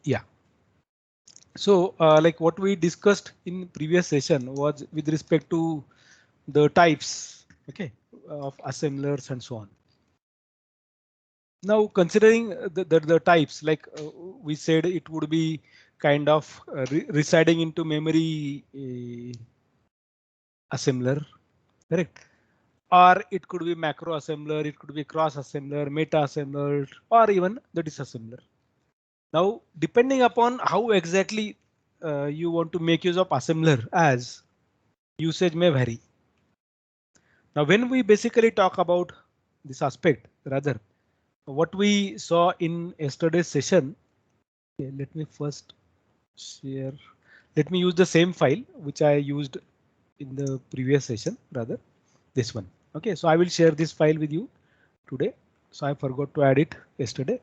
Yeah. So like what we discussed in previous session was with respect to the types, okay, of assemblers and so on. Now considering the types, like we said, it would be kind of residing into memory assembler, correct? Or it could be macro assembler, it could be cross assembler, meta assembler, or even the disassembler. Now, depending upon how exactly you want to make use of assembler as, usage may vary. Now, when we basically talk about this aspect, rather, what we saw in yesterday's session, okay, let me first share. Let me use the same file which I used in the previous session, rather this one. OK, so I will share this file with you today. So I forgot to add it yesterday.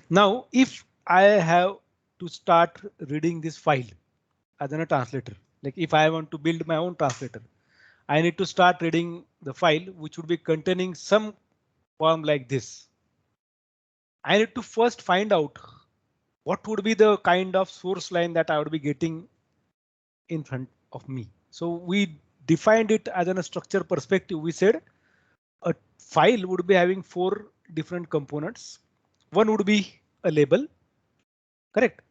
Now, if I have to start reading this file as a translator, like if I want to build my own translator, I need to start reading the file which would be containing some form like this. I need to first find out what would be the kind of source line that I would be getting in front of me. So we defined it as a structure perspective. We said a file would be having four different components. One would be a label, correct?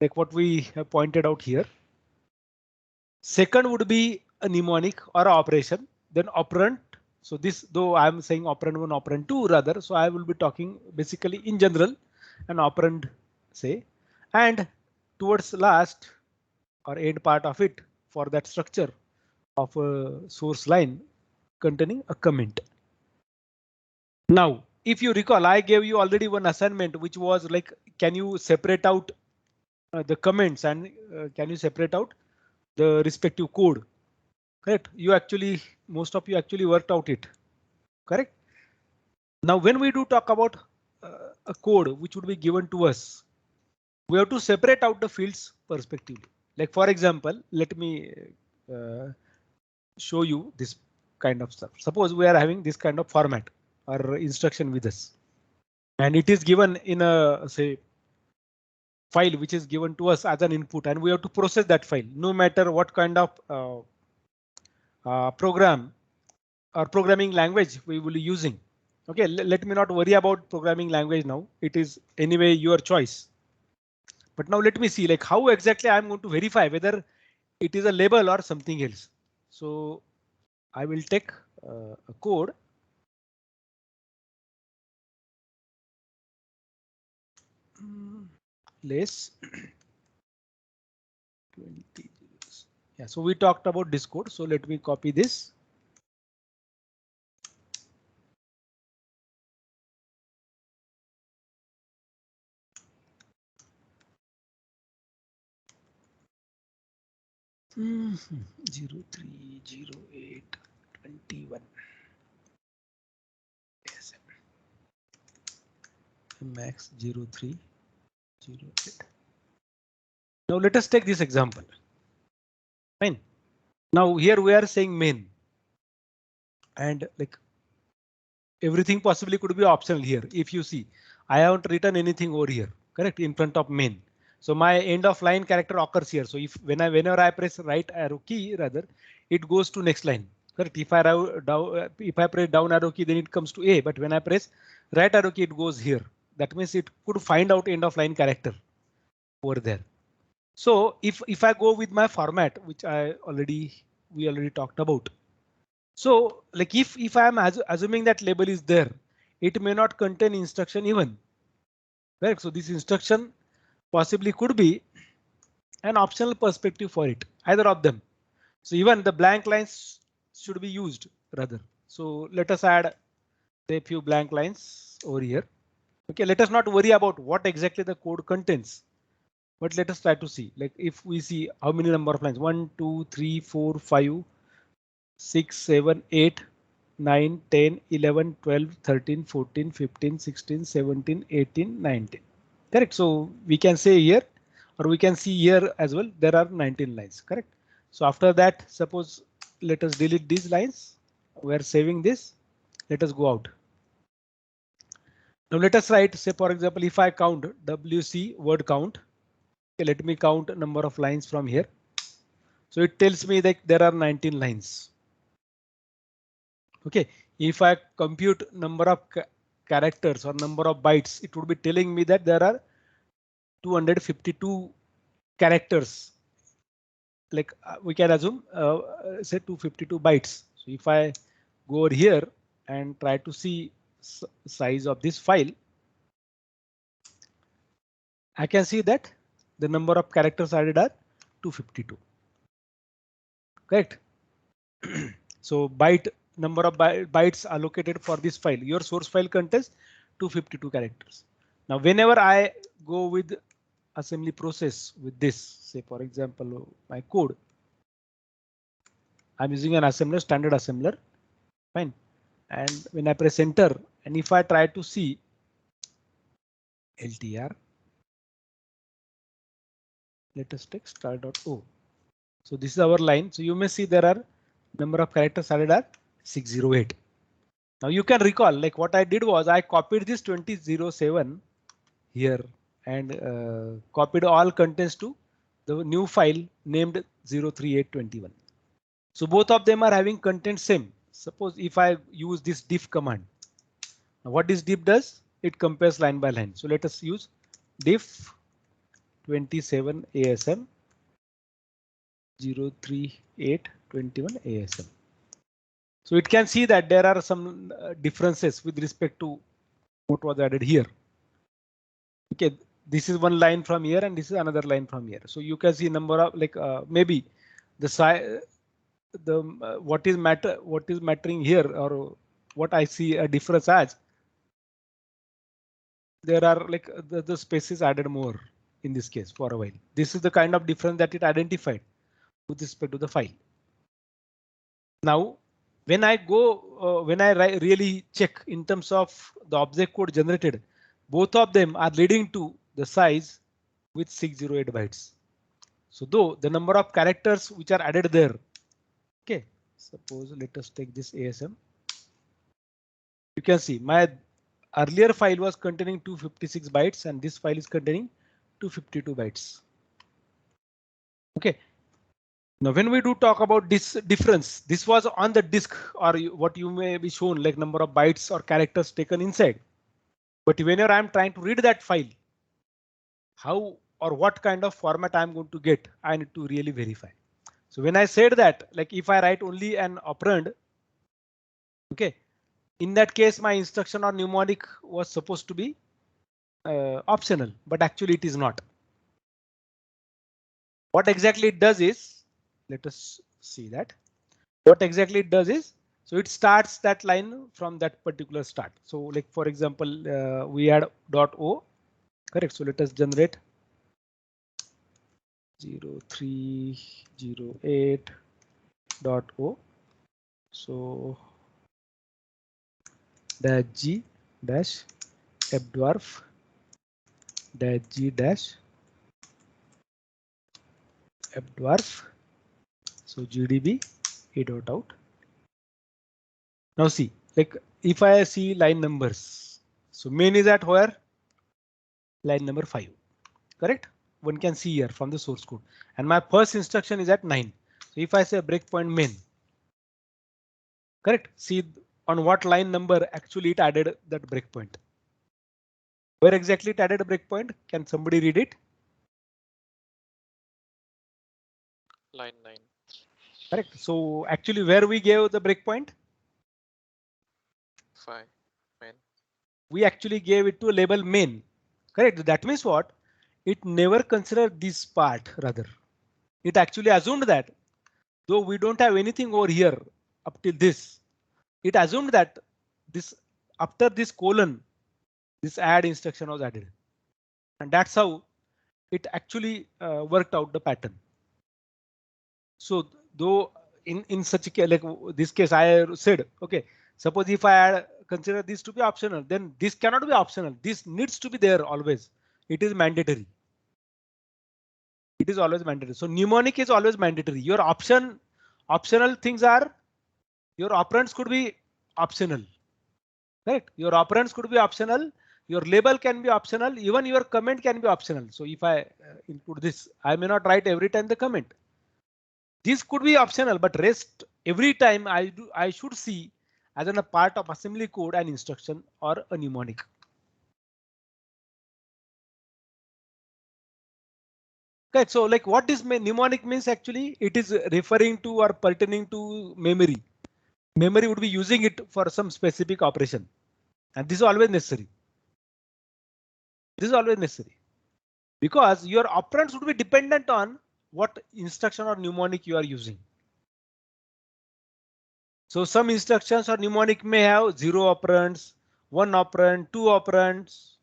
Like what we have pointed out here. Second would be a mnemonic or a operation, then operand. So this, though I'm saying operand one, operand two rather, so I will be talking basically in general an operand say, and towards last or end part of it for that structure of a source line containing a comment. Now, if you recall, I gave you already one assignment which was like, can you separate out the comments and can you separate out the respective code? Correct. You actually, most of you actually worked out it. Correct. Now, when we do talk about a code which would be given to us, we have to separate out the fields perspectively. Like for example, let me uh, show you this kind of stuff. Suppose we are having this kind of format or instruction with us, and it is given in a say file which is given to us as an input, and we have to process that file no matter what kind of program or programming language we will be using. OK, let me not worry about programming language now. It is anyway your choice. But now let me see like how exactly I'm going to verify whether it is a label or something else. So I will take a code. Less 20. Yeah, so we talked about this code. So let me copy this. Mm -hmm. 030821. Yes. Max 0308. Now let us take this example. Fine. Now here we are saying main, and like everything possibly could be optional here. If you see, I haven't written anything over here, correct, in front of main. So my end of line character occurs here. So if whenever I press right arrow key, rather, it goes to next line. Correct. If I press down arrow key, then it comes to A. But when I press right arrow key, it goes here. That means it could find out end of line character over there. So if I go with my format, which we already talked about. So like if I am assuming that label is there, it may not contain instruction even. Right? So this instruction possibly could be an optional perspective for it, either of them. So even the blank lines should be used rather. So let us add a few blank lines over here. OK, let us not worry about what exactly the code contains. But let us try to see, like if we see how many number of lines, 1, 2, 3, 4, 5, 6, 7, 8, 9, 10, 11, 12, 13, 14, 15, 16, 17, 18, 19. Correct. So we can say here, or we can see here as well, there are 19 lines. Correct. So after that, suppose let us delete these lines. We are saving this. Let us go out. Now let us write, say for example, if I count WC word count, okay, let me count number of lines from here. So it tells me that there are 19 lines. Okay, if I compute number of characters or number of bytes, it would be telling me that there are 252 characters. Like we can assume say 252 bytes. So if I go over here and try to see size of this file, I can see that the number of characters added are 252. Correct. So byte number of bytes allocated for this file. Your source file contains 252 characters. Now whenever I go with assembly process with this, say for example my code, I'm using an assembler, standard assembler, fine. And when I press enter, and if I try to see LTR, let us take start.o. So this is our line. So you may see there are number of characters added are 608. Now you can recall, like what I did was I copied this 2007 here and copied all contents to the new file named 03821. So both of them are having content same. Suppose if I use this diff command, now what this diff does? It compares line by line. So let us use diff 27 ASM 03821 ASM. So it can see that there are some differences with respect to what was added here. Okay, this is one line from here and this is another line from here. So you can see number of like maybe the size, the what is mattering here, or what I see a difference as there are like the spaces added more in this case for a while. This is the kind of difference that it identified with respect to the file. Now, when I go, when I really check in terms of the object code generated, both of them are leading to the size with 608 bytes. So though the number of characters which are added there, okay, suppose let us take this ASM. You can see my earlier file was containing 256 bytes and this file is containing 252 bytes. Okay. Now, when we do talk about this difference, this was on the disk or what you may be shown like number of bytes or characters taken inside. But whenever I'm trying to read that file, how or what kind of format I'm going to get, I need to really verify. So when I said that, like if I write only an operand, okay, in that case, my instruction or mnemonic was supposed to be optional, but actually it is not. What exactly it does is, let us see that. What exactly it does is, so it starts that line from that particular start. So like for example, we add .o, correct? So let us generate 0308.o. So dash g dash fdwarf dash g dash fdwarf. So gdb a.out. Now see, like if I see line numbers, so main is at where? Line number 5, correct? One can see here from the source code, and my first instruction is at 9. So if I say breakpoint main, correct? See on what line number actually it added that breakpoint. Where exactly it added a breakpoint? Can somebody read it? Line 9. Correct. So actually where we gave the breakpoint? 5. Main. We actually gave it to label main. Correct. That means what? It never considered this part, rather. It actually assumed that though we don't have anything over here up till this, it assumed that this after this colon, this add instruction was added. And that's how it actually worked out the pattern. So though in such a case, like this case, I said, OK, suppose if I consider this to be optional, then this cannot be optional. This needs to be there always. It is mandatory. It is always mandatory. So mnemonic is always mandatory. Your optional things are your operands could be optional. Correct. Your operands could be optional. Your label can be optional, even your comment can be optional. So if I include this, I may not write every time the comment. This could be optional, but rest every time I should see as a part of assembly code an instruction or a mnemonic. Okay, so like what this mnemonic means actually, it is referring to or pertaining to memory. Memory would be using it for some specific operation, and this is always necessary. This is always necessary because your operands would be dependent on what instruction or mnemonic you are using. So some instructions or mnemonic may have 0 operands, 1 operand, 2 operands.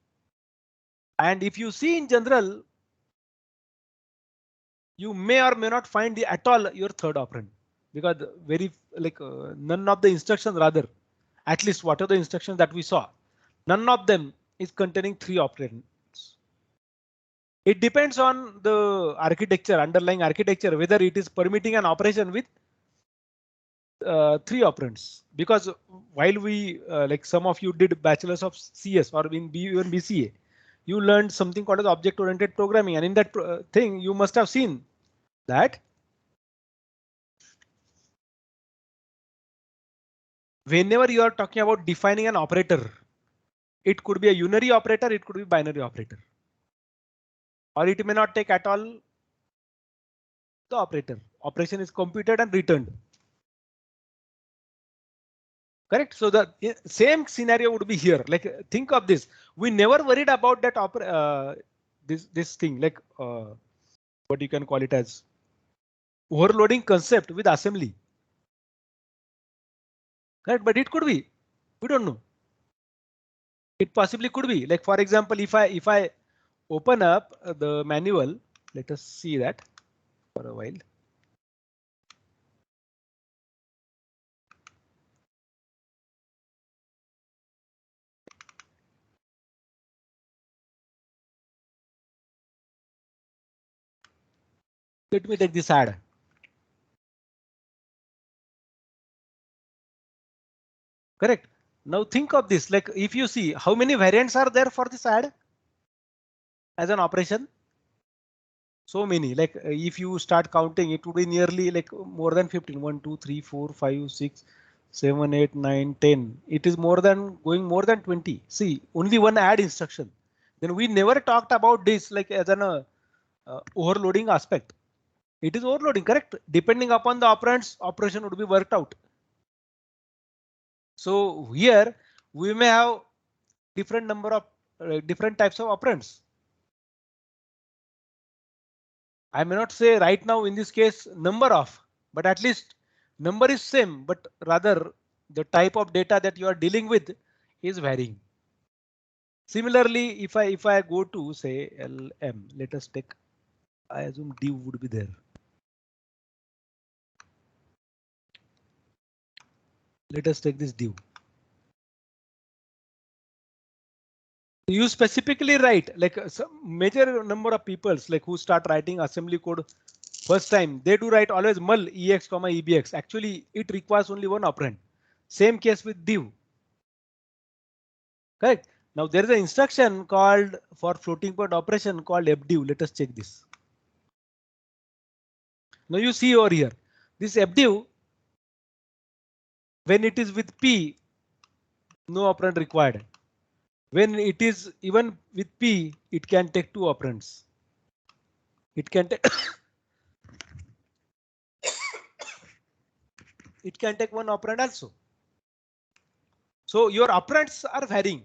And if you see in general, you may or may not find at all your third operand because very like none of the instructions, rather, at least what are the instructions that we saw, none of them is containing 3 operands. It depends on the architecture, underlying architecture, whether it is permitting an operation with 3 operands. Because while we like some of you did bachelor's of CS or in even BCA, you learned something called as object oriented programming, and in that thing you must have seen that whenever you are talking about defining an operator, it could be a unary operator, it could be binary operator, or it may not take at all the operator. Operation is computed and returned. Correct. So the same scenario would be here. Like think of this. We never worried about that this thing like what you can call it as overloading concept with assembly. Right, but it could be. We don't know. It possibly could be. Like for example, if I open up the manual, let us see that for a while. Let me take this add. Correct. Now think of this, like if you see how many variants are there for this add as an operation. So many, like if you start counting, it would be nearly like more than 15. 1, 2, 3, 4, 5, 6, 7, 8, 9, 10. It is more than going more than 20. See, only one add instruction. Then we never talked about this like as an overloading aspect. It is overloading, correct? Depending upon the operands, operation would be worked out. So here we may have different number of different types of operands. I may not say right now in this case number of, but at least number is same, but rather the type of data that you are dealing with is varying. Similarly, if I go to say LM, let us take, I assume div would be there. Let us take this div. You specifically write like some major number of peoples like who start writing assembly code first time, they do write always mul ex comma ebx. Actually, it requires only one operand. Same case with div. Correct. Now there is an instruction called for floating point operation called fdiv. Let us check this. Now you see over here, this fdiv, when it is with p, no operand required. When it is even with p, it can take 2 operands. It can take it can take 1 operand also. So your operands are varying.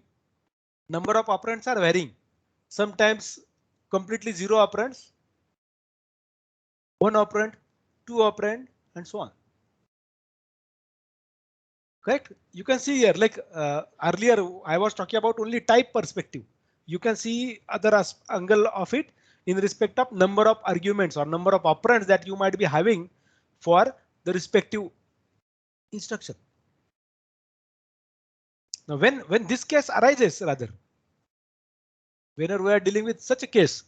Number of operands are varying. Sometimes completely 0 operands, 1 operand, 2 operand, and so on. Correct. You can see here, like earlier I was talking about only type perspective. You can see other angle of it in respect of number of arguments or number of operands that you might be having for the respective instruction. Now when this case arises, rather, whenever we are dealing with such a case,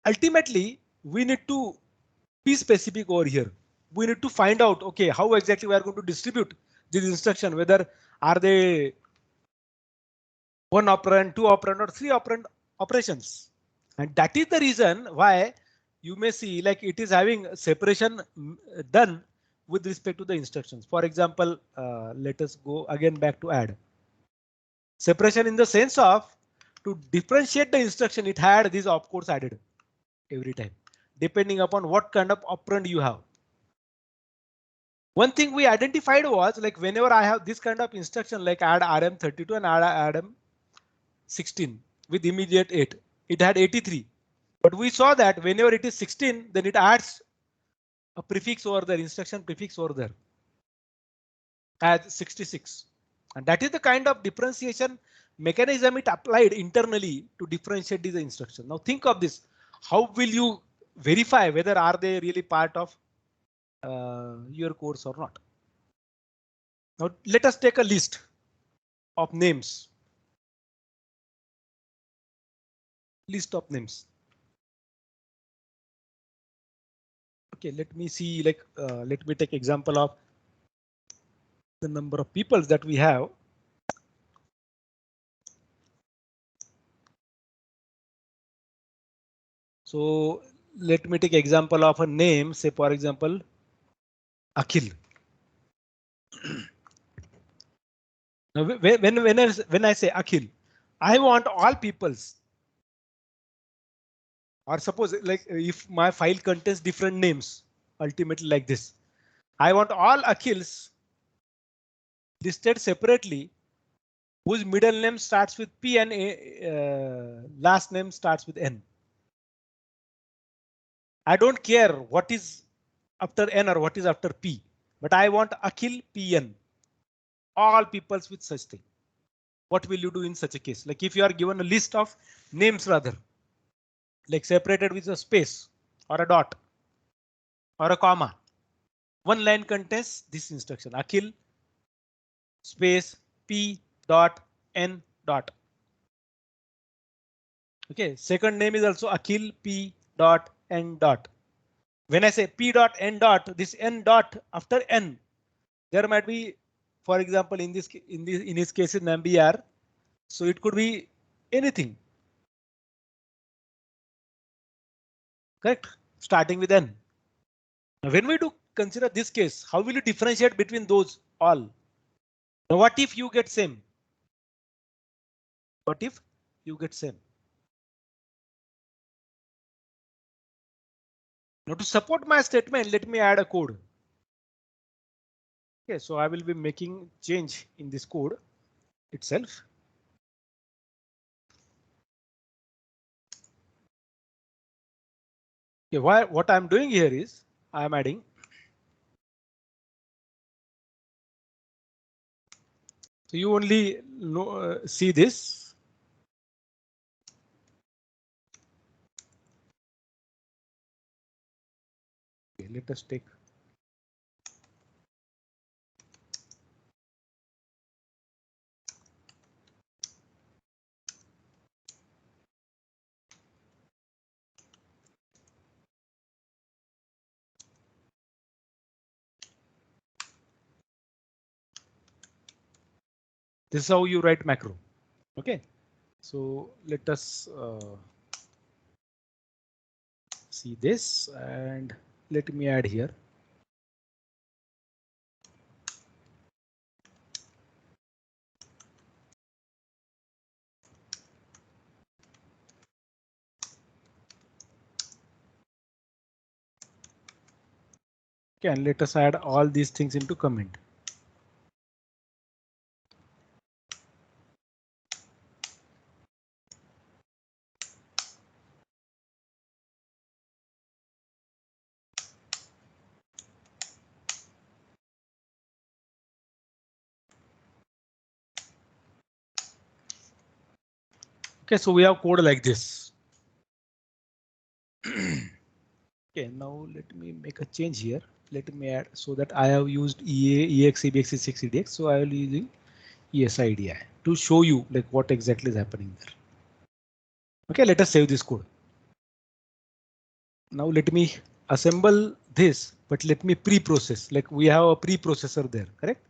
ultimately we need to be specific over here. We need to find out, okay, how exactly we are going to distribute this instruction, whether are they one operand, two operand, or three operand operations. And that is the reason why you may see like it is having separation done with respect to the instructions. For example, let us go again back to add. Separation in the sense of to differentiate the instruction, it had these opcodes added every time, depending upon what kind of operand you have. One thing we identified was like whenever I have this kind of instruction like add RM32 and add RM16 with immediate 8, it had 83. But we saw that whenever it is 16, then it adds a prefix over there, instruction prefix over there as 66. And that is the kind of differentiation mechanism it applied internally to differentiate these instructions. Now think of this. How will you verify whether are they really part of your course or not? Now let us take a list of names. List of names. Okay, let me see, like, let me take example of the number of people that we have. So let me take example of a name, say for example, Akhil. Now when I say Akhil, I want all peoples. Or suppose like if my file contains different names, ultimately like this, I want all Akhils listed separately, whose middle name starts with P and last name starts with N. I don't care what is after N or what is after P, but I want Akhil PN. All peoples with such thing. What will you do in such a case? Like if you are given a list of names rather, like separated with a space or a dot or a comma. One line contains this instruction Akhil space P dot N dot. Okay, second name is also Akhil P dot N dot. When I say P dot N dot, this N dot after N, there might be, for example, in his case in MBR, so it could be anything. Correct, starting with N. Now, when we do consider this case, how will you differentiate between those all? Now, what if you get same? What if you get same? Now to support my statement, let me add a code. Okay, so I will be making change in this code itself. Okay, what I'm doing here is I'm adding. So you only know, see this. Okay, let us take. This is how you write macro. Okay, so let us see this and let me add here. Okay, and let us add all these things into comment. Okay, so we have code like this. Okay, now let me make a change here. Let me add so that I have used EA, EX, EBX, E6, EDX. So I will be using ESIDI to show you like what exactly is happening there. Okay, let us save this code. Now let me assemble this, but let me pre-process. Like we have a pre-processor there, correct?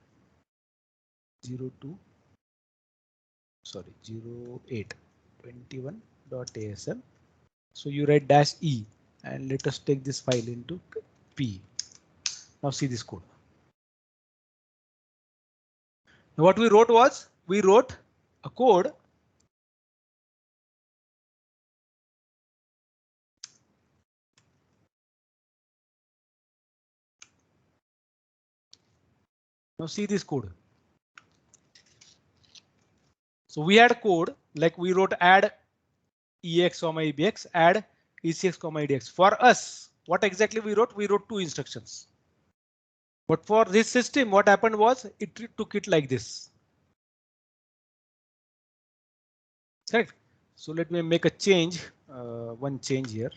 02. sorry, 0821.asm. So you write -e and let us take this file into P. Now see this code. Now what we wrote was we wrote a code now see this code. So we had code like we wrote add ex, ebx, add ecx, edx. For us, what exactly we wrote? We wrote two instructions. But for this system, what happened was it took it like this. Correct. So let me make a change, one change here.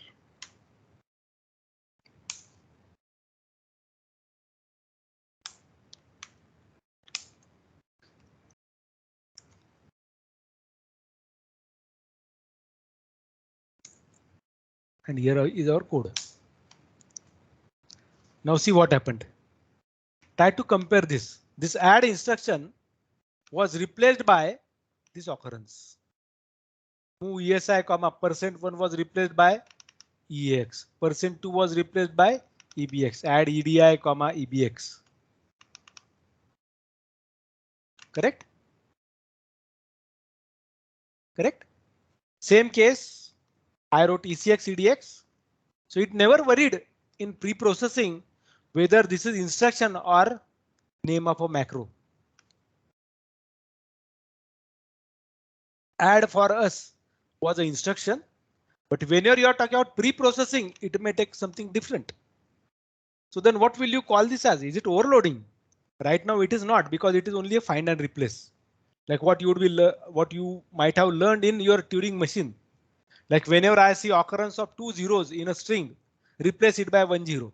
And here is our code. Now see what happened. Try to compare this. This add instruction was replaced by this occurrence. Move ESI, %1 was replaced by EX. %2 was replaced by EBX. Add EDI, EBX. Correct? Correct? Same case, I wrote ECX, EDX. So it never worried in pre-processing whether this is instruction or name of a macro. Add for us was an instruction, but whenever you are talking about pre-processing, it may take something different. So then what will you call this as? Is it overloading? Right now it is not, because it is only a find and replace. Like what what you might have learned in your Turing machine. Like whenever I see occurrence of 2 zeros in a string, replace it by 1 0.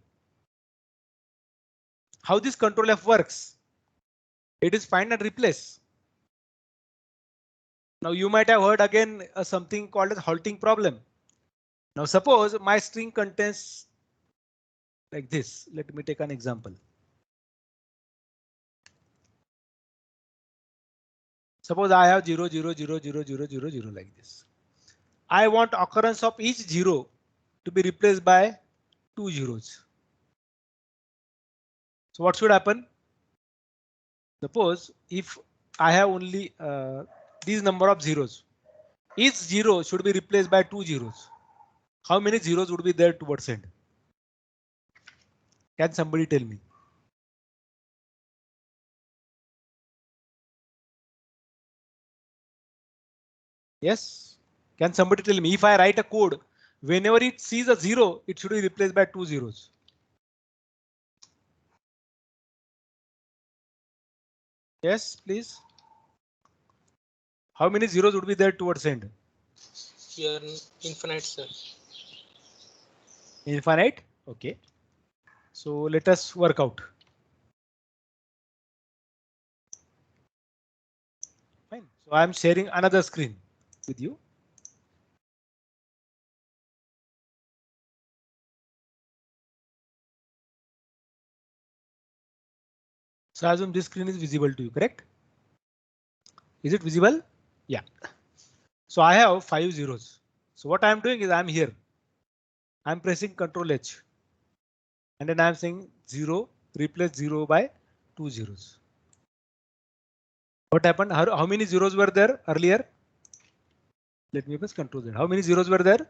How this control F works? It is find and replace. Now you might have heard again something called as halting problem. Now suppose my string contains like this. Let me take an example. Suppose I have 0 0 0 0 0 0 0 like this. I want occurrence of each 0 to be replaced by 2 zeros. So what should happen? Suppose if I have only these number of zeros, each 0 should be replaced by 2 zeros. How many zeros would be there towards end? Can somebody tell me? Yes. Can somebody tell me if I write a code, whenever it sees a 0, it should be replaced by 2 zeros. Yes, please. How many zeros would be there towards end? Here, infinite, sir. Infinite. OK. So let us work out. Fine. So I'm sharing another screen with you. So I assume this screen is visible to you, correct? Is it visible? Yeah. So I have 5 zeros. So what I'm doing is I'm here. I'm pressing Ctrl H. And then I'm saying 0, replace 0 by 2 zeros. What happened? How many zeros were there earlier? Let me press Ctrl Z. How many zeros were there?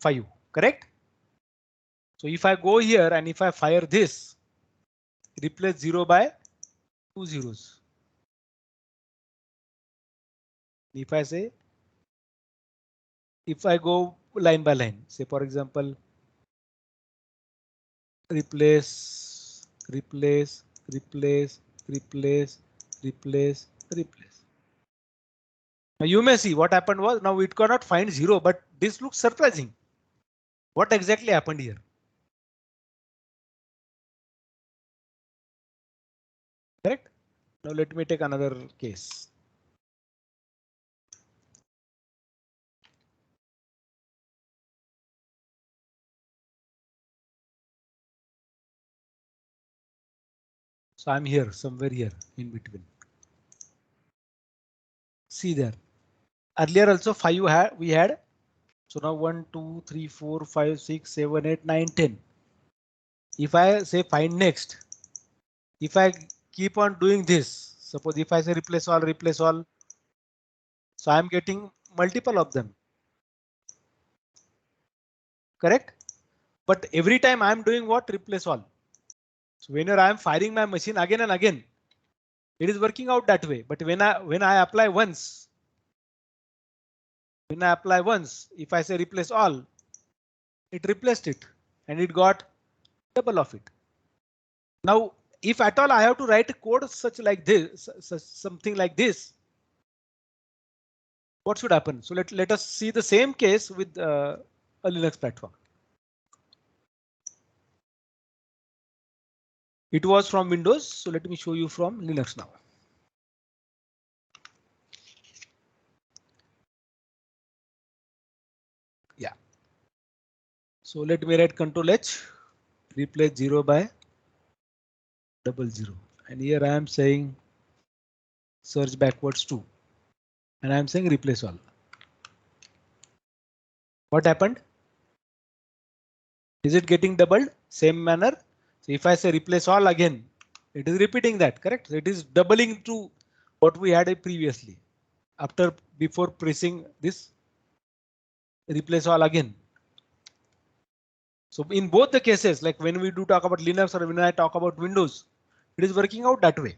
5, correct? So if I go here and if I fire this, replace 0 by 2 zeros. If I say, if I go line by line, say for example, replace, replace, replace, replace, replace, replace. Now you may see what happened was now it cannot find 0, but this looks surprising. What exactly happened here? Correct? Now let me take another case. So I'm here, somewhere here in between. See there. Earlier also 5 we had. So now 1, 2, 3, 4, 5, 6, 7, 8, 9, 10. If I say find next, if I keep on doing this, suppose if I say replace all, so I'm getting multiple of them. Correct? But every time I'm doing what? Replace all. So whenever I'm firing my machine again and again, it is working out that way. But when I apply once, if I say replace all, it replaced it and it got double of it. Now, if at all I have to write a code such like this, something like this, what should happen? So let us see the same case with a Linux platform. It was from Windows, so let me show you from Linux now. Yeah. So let me write Control H, replace 0 by 00, and here I am saying search backwards 2, and I am saying replace all. What happened? Is it getting doubled? Same manner. So if I say replace all again, it is repeating that, correct? So it is doubling to what we had previously. Before pressing this replace all again. So in both the cases, like when we do talk about Linux or when I talk about Windows, it is working out that way.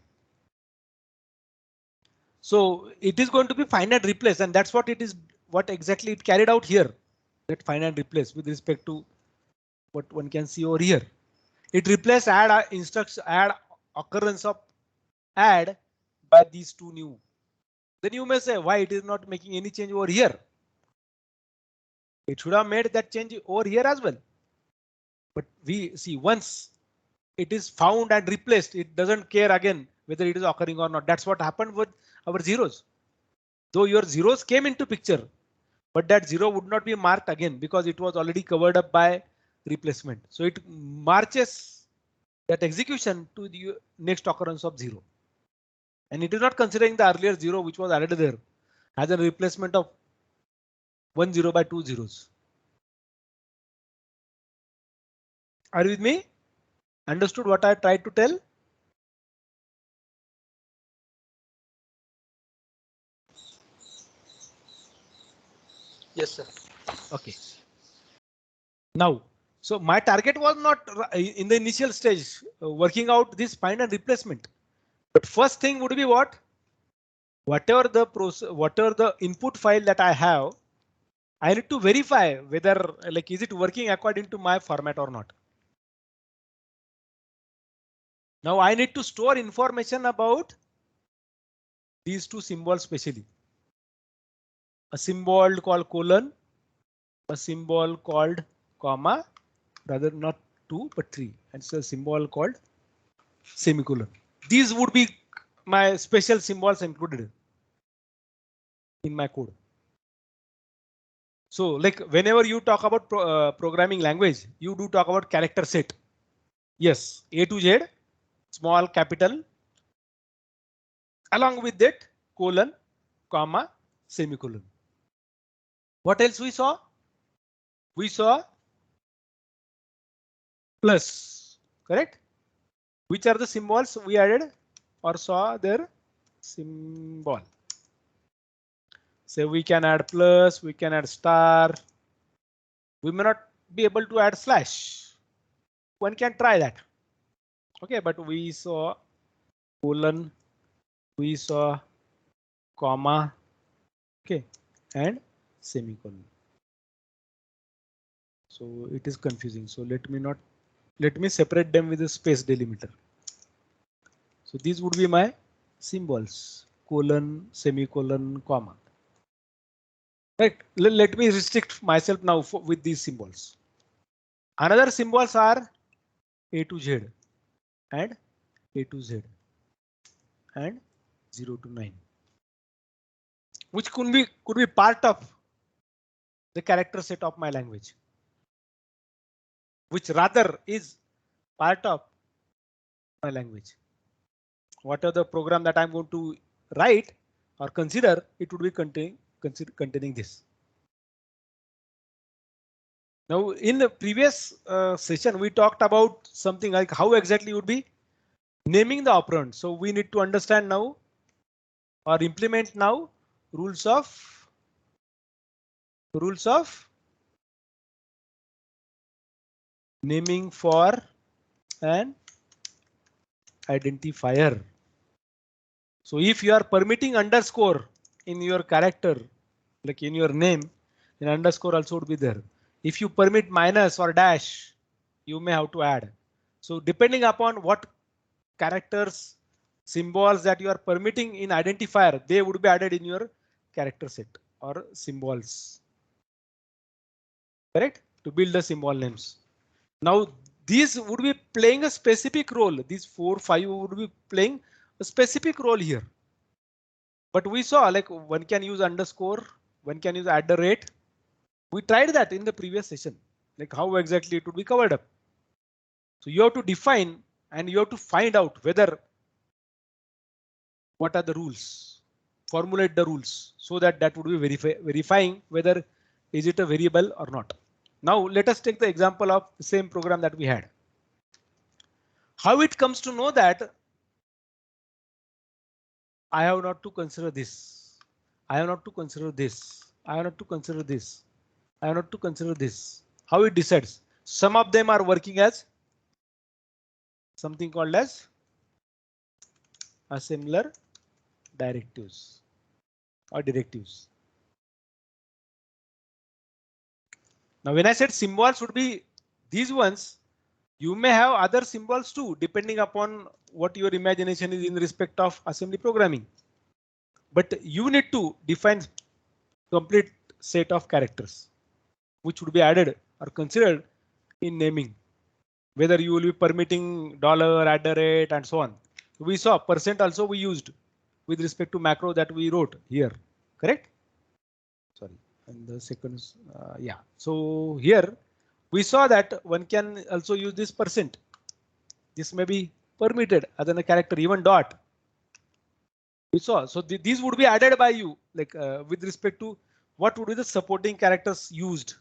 So it is going to be find and replace, and that's what it is, what exactly it carried out here. That find and replace with respect to what one can see over here. It replaced add instruction, add occurrence of add by these two new. Then you may say why it is not making any change over here. It should have made that change over here as well. But we see once it is found and replaced, it doesn't care again whether it is occurring or not. That's what happened with our zeros. Though your zeros came into picture, but that 0 would not be marked again because it was already covered up by replacement. So it marches that execution to the next occurrence of 0. And it is not considering the earlier 0 which was added there as a replacement of 1 0 by 2 zeros. Are you with me? Understood what I tried to tell? Yes, sir. Okay. Now, so my target was not in the initial stage working out this find and replacement. But first thing would be what? Whatever the input file that I have, I need to verify whether like is it working according to my format or not. Now I need to store information about these two symbols specially. A symbol called colon, a symbol called comma, rather not 2 but 3, and it's a symbol called semicolon. These would be my special symbols included in my code. So like whenever you talk about programming language, you do talk about character set. Yes, A to Z, small, capital, along with that colon, comma, semicolon. What else we saw? We saw plus, correct? Which are the symbols we added or saw their symbol? So we can add plus, we can add star. We may not be able to add slash. One can try that. Okay, but we saw colon, we saw comma, okay, and semicolon. So it is confusing. So let me separate them with a space delimiter. So these would be my symbols: colon, semicolon, comma. Right. Let me restrict myself now with these symbols. Another symbols are A to Z and A to Z and 0 to 9, which could be part of the character set of my language, which rather is part of my language. What are the program that I'm going to write or consider, it would be containing this. Now, in the previous session, we talked about something like how exactly would be naming the operand. So we need to understand now or implement now rules of naming for an identifier. So if you are permitting underscore in your character, like in your name, then underscore also would be there. If you permit minus or dash, you may have to add. So depending upon what characters, symbols that you are permitting in identifier, they would be added in your character set or symbols. Correct? To build the symbol names. Now these would be playing a specific role. These 4, 5 would be playing a specific role here. But we saw like one can use underscore, one can use @. We tried that in the previous session, like how exactly it would be covered up. So you have to define and you have to find out whether what are the rules, formulate the rules so that that would be verifying whether is it a variable or not. Now let us take the example of the same program that we had. How it comes to know that I have not to consider this. I have not to consider this. I have not to consider this. I have not to consider this. How it decides? Some of them are working as something called as assembler directives or directives. Now, when I said symbols would be these ones, you may have other symbols too, depending upon what your imagination is in respect of assembly programming. But you need to define complete set of characters which would be added or considered in naming, whether you will be permitting $, and so on. We saw % also we used with respect to macro that we wrote here, correct? Sorry, and the seconds, yeah. So here we saw that one can also use this %. This may be permitted other than a character, even dot. We saw, so these would be added by you, like with respect to what would be the supporting characters used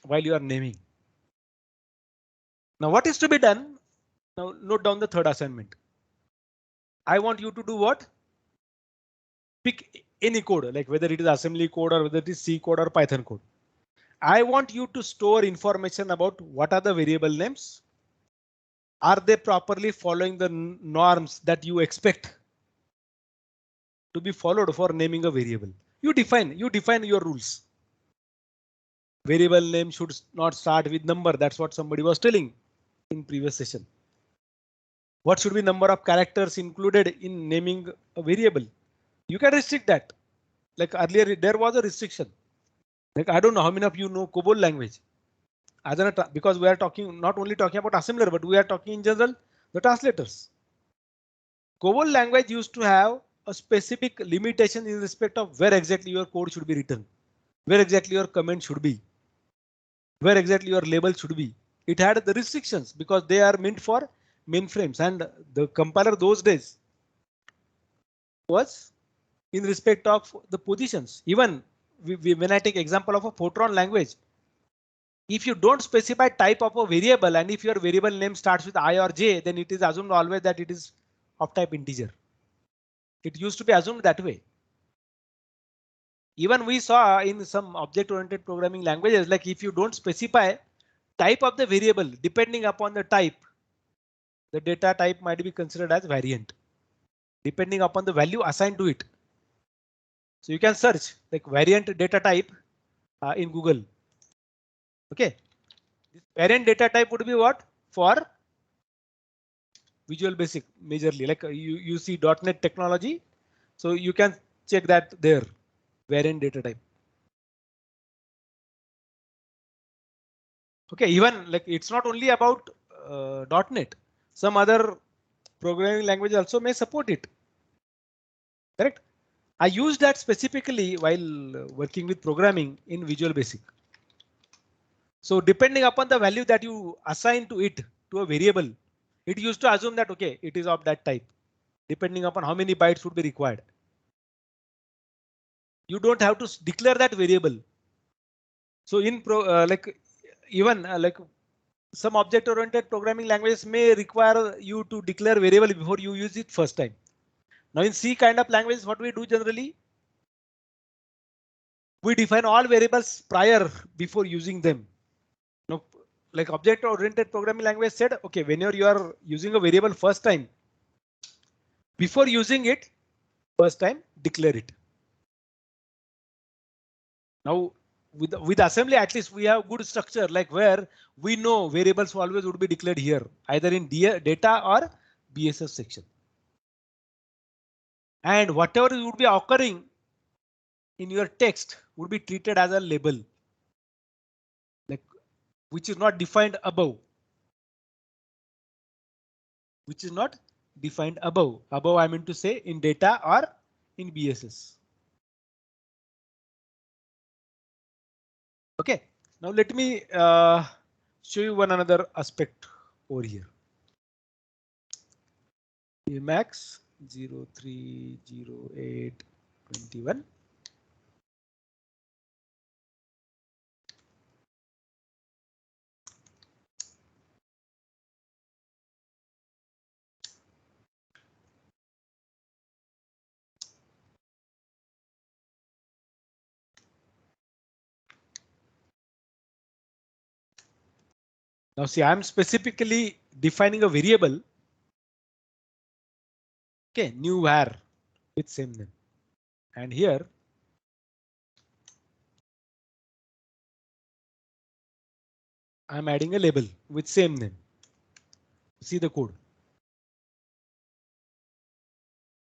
while you are naming. Now what is to be done? Now note down the third assignment. I want you to do what? Pick any code, like whether it is assembly code or whether it is C code or Python code. I want you to store information about what are the variable names. Are they properly following the norms that you expect to be followed for naming a variable? You define your rules. Variable name should not start with number. That's what somebody was telling in previous session. What should be number of characters included in naming a variable? You can restrict that. Like earlier, there was a restriction. Like I don't know how many of you know COBOL language. Because we are talking not only talking about assembler, but we are talking in general the translators. COBOL language used to have a specific limitation in respect of where exactly your code should be written, where exactly your comment should be, where exactly your label should be. It had the restrictions because they are meant for mainframes, and the compiler those days was in respect of the positions. Even when I take example of a Fortran language, if you don't specify type of a variable and if your variable name starts with I or J, then it is assumed always that it is of type integer. It used to be assumed that way. Even we saw in some object-oriented programming languages, like if you don't specify type of the variable, depending upon the type, the data type might be considered as variant, depending upon the value assigned to it. So you can search like variant data type in Google. OK, this variant data type would be what? For Visual Basic majorly, like you see .NET technology. So you can check that there, variant data type. OK, even like it's not only about .NET. Some other programming language also may support it. Correct? I use that specifically while working with programming in Visual Basic. So depending upon the value that you assign to it, to a variable, it used to assume that OK, it is of that type. depending upon how many bytes would be required. You don't have to declare that variable. So in some object-oriented programming languages may require you to declare variable before you use it first time. Now in C kind of languages, what we do generally, we define all variables prior before using them. Now, like object-oriented programming language said, okay, whenever you are using a variable first time, before using it first time, declare it. Now with assembly, at least we have good structure, like where we know variables always would be declared here, either in data or BSS section. And whatever would be occurring in your text would be treated as a label, like which is not defined above. Which is not defined above. Above, I mean to say in data or in BSS. Okay, now let me show you one another aspect over here. Emacs 030821. Now see, I'm specifically defining a variable. Okay, new var with same name. And here I'm adding a label with same name. See the code.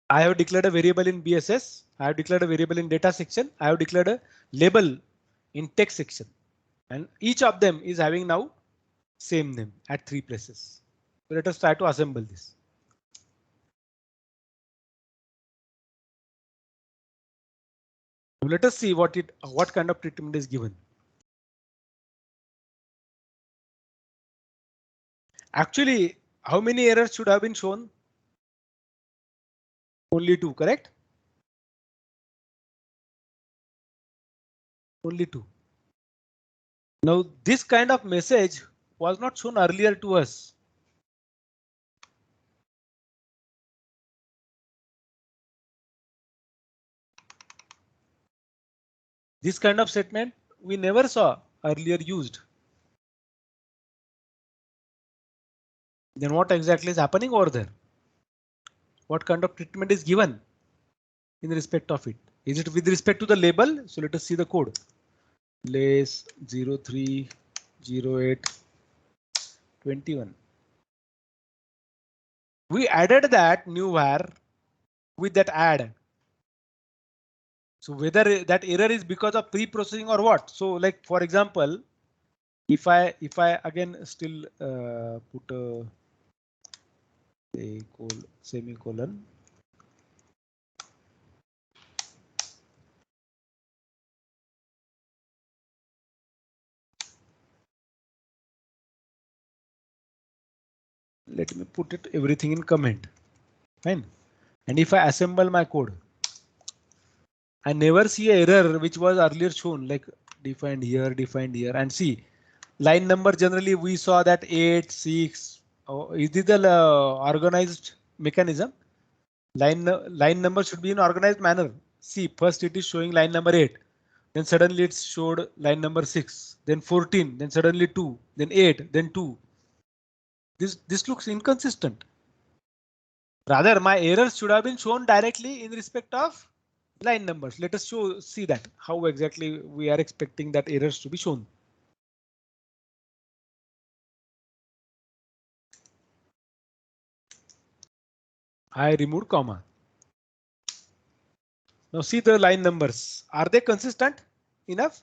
I have declared a variable in BSS. I have declared a variable in data section. I have declared a label in text section. And each of them is having now same name at 3 places. So let us try to assemble this. Let us see what kind of treatment is given. Actually, how many errors should have been shown? Only 2, correct? Only 2. Now this kind of message was not shown earlier to us. This kind of statement we never saw earlier used. Then what exactly is happening over there? What kind of treatment is given in respect of it? Is it with respect to the label? So let us see the code. Lace 030821. We added that new var with that add. So whether that error is because of pre-processing or what? So like for example, if I again still put a semicolon. Let me put it everything in comment. Fine. And if I assemble my code, I never see an error which was earlier shown, like defined here, and see line number. Generally, we saw that 8, 6. Oh, is this the organized mechanism? Line number should be in organized manner. See, first it is showing line number 8, then suddenly it's showed line number 6, then 14, then suddenly 2, then 8, then 2. This looks inconsistent. Rather, my errors should have been shown directly in respect of line numbers. Let us see that how exactly we are expecting that errors to be shown. I removed comma. Now see the line numbers. Are they consistent enough?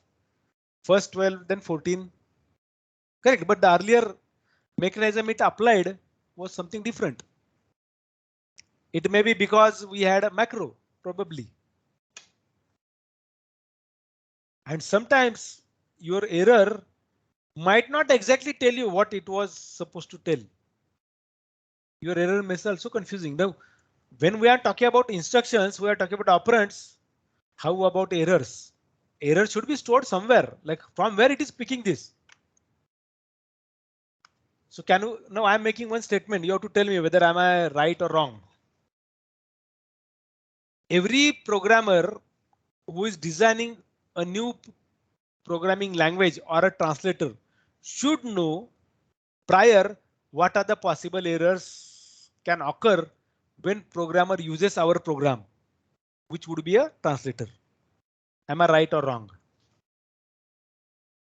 First 12, then 14. Correct, but the earlier mechanism it applied was something different. It may be because we had a macro, probably. And sometimes your error might not exactly tell you what it was supposed to tell. Your error may be also confusing. Now, When we are talking about instructions, we are talking about operands. How about errors? Error should be stored somewhere, like from where it is picking this. So can you, now I'm making one statement. You have to tell me whether am I right or wrong. Every programmer who is designing a new programming language or a translator should know prior what are the possible errors can occur when programmer uses our program, which would be a translator. Am I right or wrong?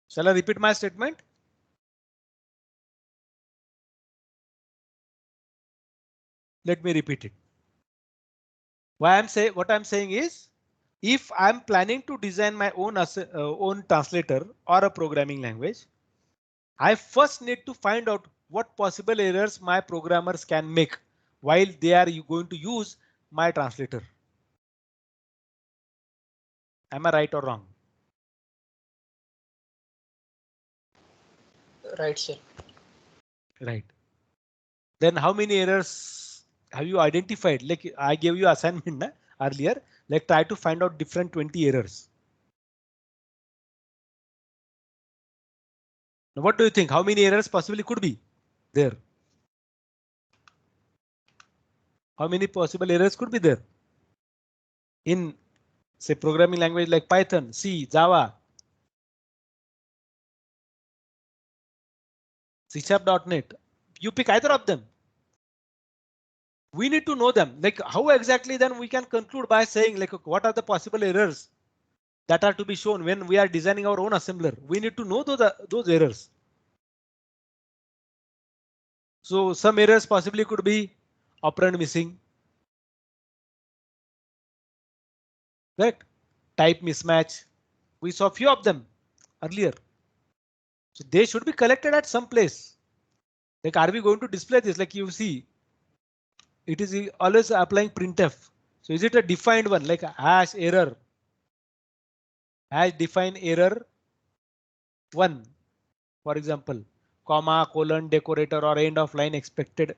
Shall I repeat my statement? Let me repeat it. What I'm saying is, if I'm planning to design my own translator or a programming language, I first need to find out what possible errors my programmers can make while they are going to use my translator. Am I right or wrong? Right, sir. Right. Then how many errors have you identified? Like I gave you assignment earlier, like try to find out different 20 errors. Now what do you think? How many errors possibly could be there? How many possible errors could be there in, say, programming language like Python, C, Java, C#, .NET? You pick either of them. We need to know them. Like how exactly then we can conclude by saying like what are the possible errors that are to be shown when we are designing our own assembler. We need to know those errors. So some errors possibly could be operand missing, right? Type mismatch. We saw few of them earlier. So they should be collected at some place. Like are we going to display this? Like you see, it is always applying printf. So is it a defined one like hash error? Hash define error 1, for example, comma, colon, decorator or end of line expected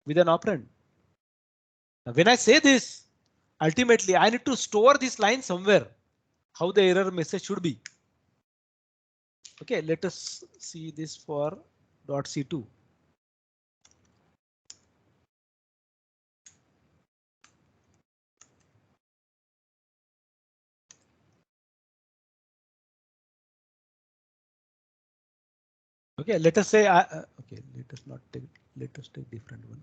with an operand. Now, when I say this, ultimately I need to store this line somewhere. How the error message should be. Okay, let us see this for .c2. Okay, let us say okay, let us not take, let us take different one.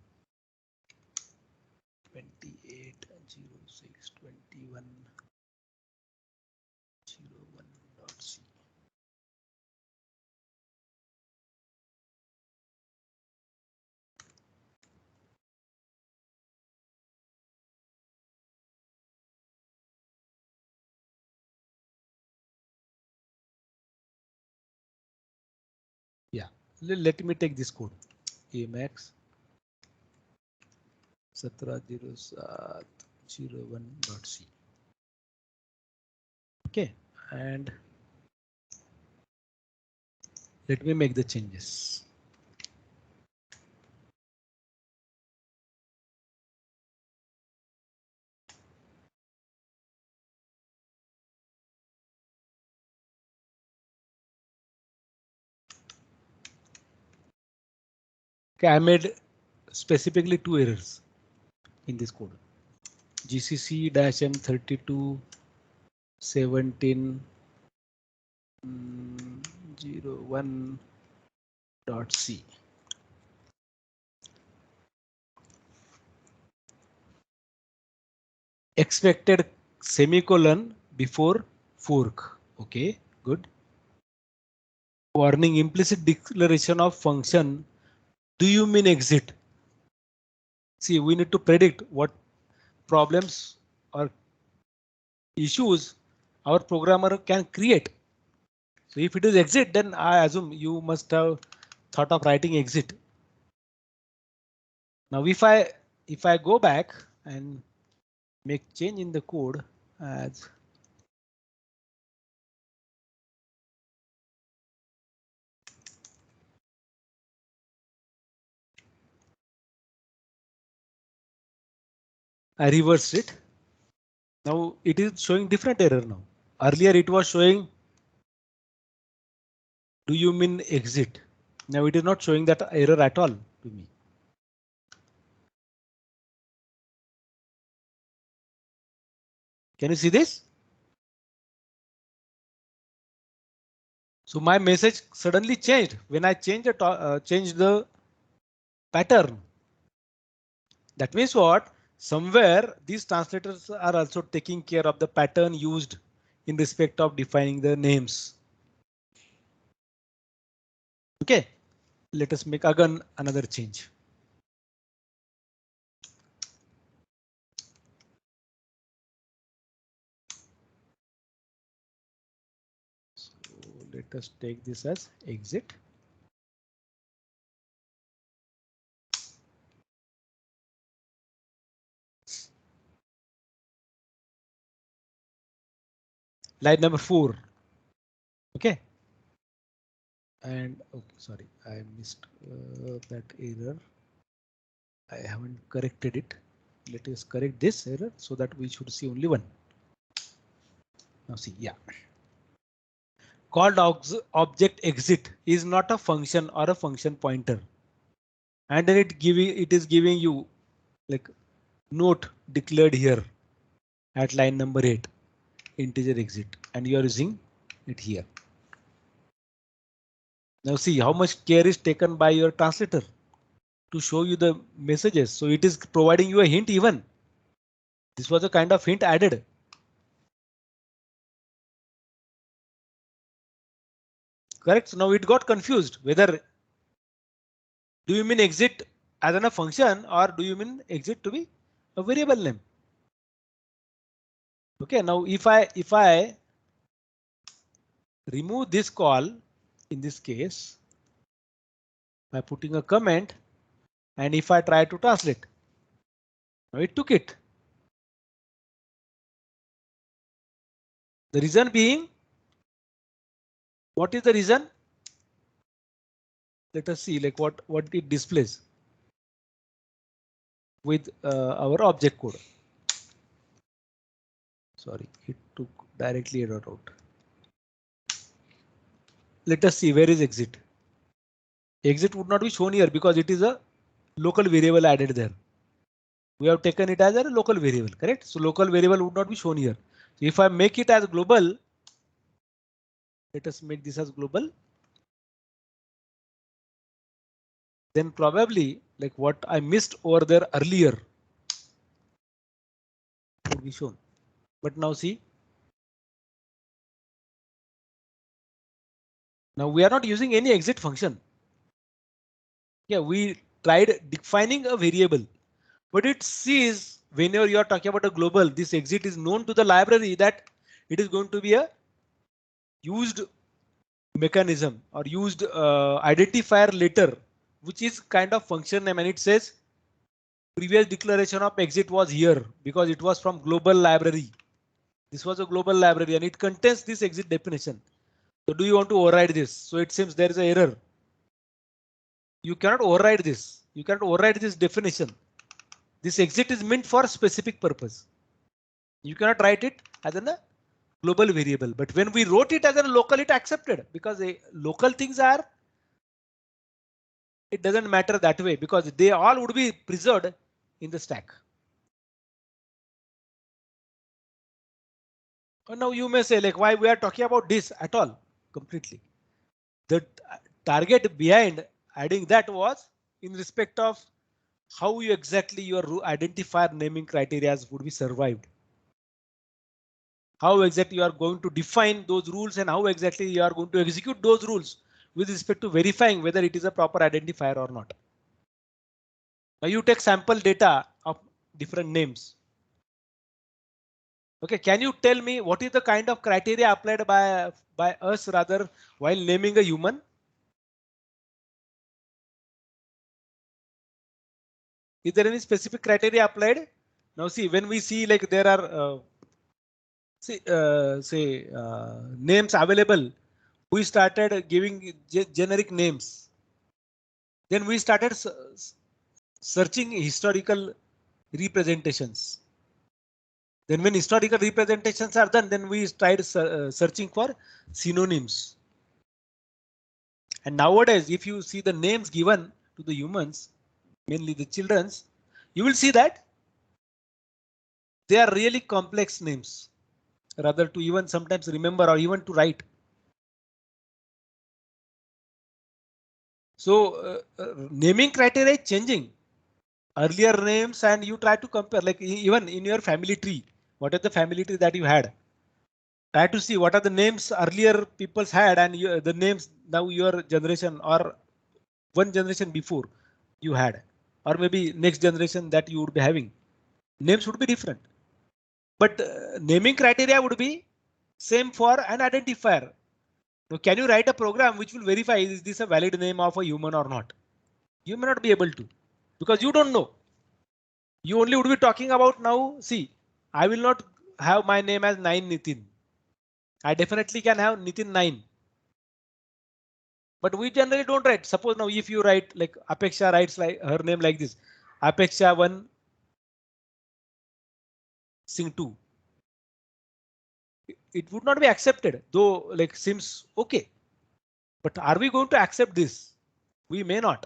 28.06.21.01.c. Yeah, let me take this code. Emacs 170701.c. Okay, and let me make the changes. Okay, I made specifically 2 errors in this code. GCC-M32 1701.c. Expected semicolon before fork. Okay, good. Warning, implicit declaration of function. Do you mean exit? See, we need to predict what problems or issues our programmer can create. So if it is exit, then I assume you must have thought of writing exit. Now if I go back and make change in the code as I reversed it. Now it is showing different error now. Earlier it was showing, do you mean exit? Now it is not showing that error at all to me. Can you see this? So my message suddenly changed when I changed the pattern. That means what? Somewhere these translators are also taking care of the pattern used in respect of defining the names. Okay, let us make again another change. So let us take this as exit. Line number 4. Okay. And okay, sorry, I missed that error. I haven't corrected it. Let us correct this error so that we should see only one. Now see, yeah. Called object exit is not a function or a function pointer. And then it is giving you like note declared here at line number 8, integer exit, and you are using it here. Now see how much care is taken by your translator to show you the messages. So it is providing you a hint even. This was a kind of hint added. Correct. So now it got confused whether do you mean exit as a function or do you mean exit to be a variable name? Okay, now if I remove this call in this case by putting a comment, and if I try to translate, now it took it. The reason being, what is the reason? Let us see like what it displays with our object code. Sorry, it took directly error out. Let us see where is exit. Exit would not be shown here because it is a local variable added there. We have taken it as a local variable, correct? So local variable would not be shown here. So if I make it as global, let us make this as global. Then probably like what I missed over there earlier would be shown. But now see. Now we are not using any exit function. Yeah, we tried defining a variable, but it sees whenever you are talking about a global, this exit is known to the library that it is going to be a used mechanism or used identifier later, which is kind of function name, and it says previous declaration of exit was here because it was from global library. This was a global library and it contains this exit definition. So do you want to override this? So it seems there is an error. You cannot override this. You cannot override this definition. This exit is meant for a specific purpose. You cannot write it as a global variable, but when we wrote it as a local, it accepted because local things are, it doesn't matter that way because they all would be preserved in the stack. And now you may say like why we are talking about this at all completely. The target behind adding that was in respect of how you exactly your identifier naming criteria would be survived. How exactly you are going to define those rules and how exactly you are going to execute those rules with respect to verifying whether it is a proper identifier or not. Now you take sample data of different names. Okay, can you tell me what is the kind of criteria applied by us rather while naming a human? Is there any specific criteria applied? Now see, when we see like there are names available, we started giving generic names. Then we started searching historical representations. Then when historical representations are done, then we tried searching for synonyms. And nowadays, if you see the names given to the humans, mainly the children's, you will see that they are really complex names, rather to even sometimes remember or even to write. So naming criteria is changing. Earlier names and you try to compare, like even in your family tree, what is the family tree that you had? Try to see what are the names earlier people's had and the names now your generation or one generation before you had, or maybe next generation that you would be having. Names would be different, but naming criteria would be same for an identifier. Now, can you write a program which will verify is this a valid name of a human or not? You may not be able to, because you don't know. You only would be talking about now. See, I will not have my name as 9 Nitin. I definitely can have Nitin 9. But we generally don't write. Suppose now if you write like Apeksha writes like her name like this, Apeksha 1 Singh 2. It would not be accepted, though like seems okay. But are we going to accept this? We may not.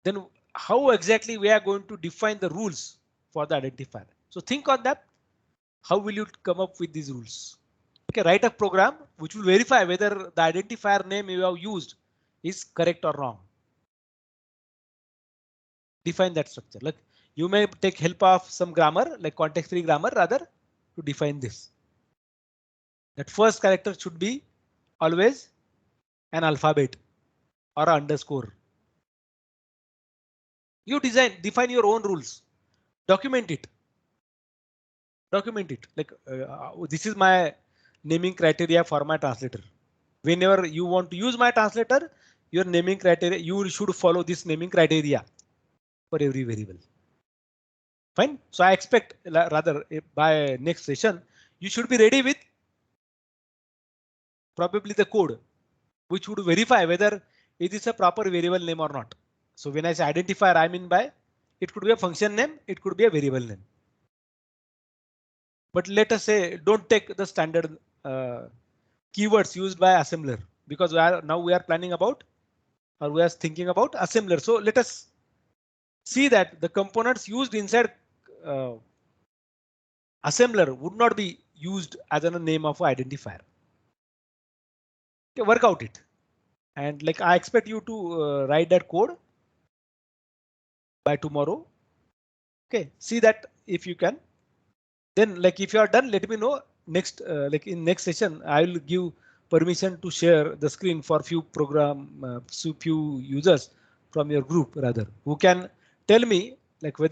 Then how exactly we are going to define the rules for the identifier? So think on that. How will you come up with these rules? Okay, write a program which will verify whether the identifier name you have used is correct or wrong. Define that structure. Like you may take help of some grammar, like context-free grammar, rather to define this. That first character should be always an alphabet or an underscore. You define your own rules. Document it. Document it. Like this is my naming criteria for my translator. Whenever you want to use my translator, your naming criteria, you should follow this naming criteria for every variable. Fine. So I expect rather by next session, you should be ready with probably the code, which would verify whether it is a proper variable name or not. So when I say identifier, I mean by it could be a function name, it could be a variable name. But let us say don't take the standard keywords used by assembler, because now we are planning about or we are thinking about assembler. So let us see that the components used inside assembler would not be used as a name of identifier. Okay, work out it. And like I expect you to write that code by tomorrow. Okay, see that if you can. Then like if you are done, let me know. Next like in next session, I will give permission to share the screen for few few users from your group rather who can tell me like whether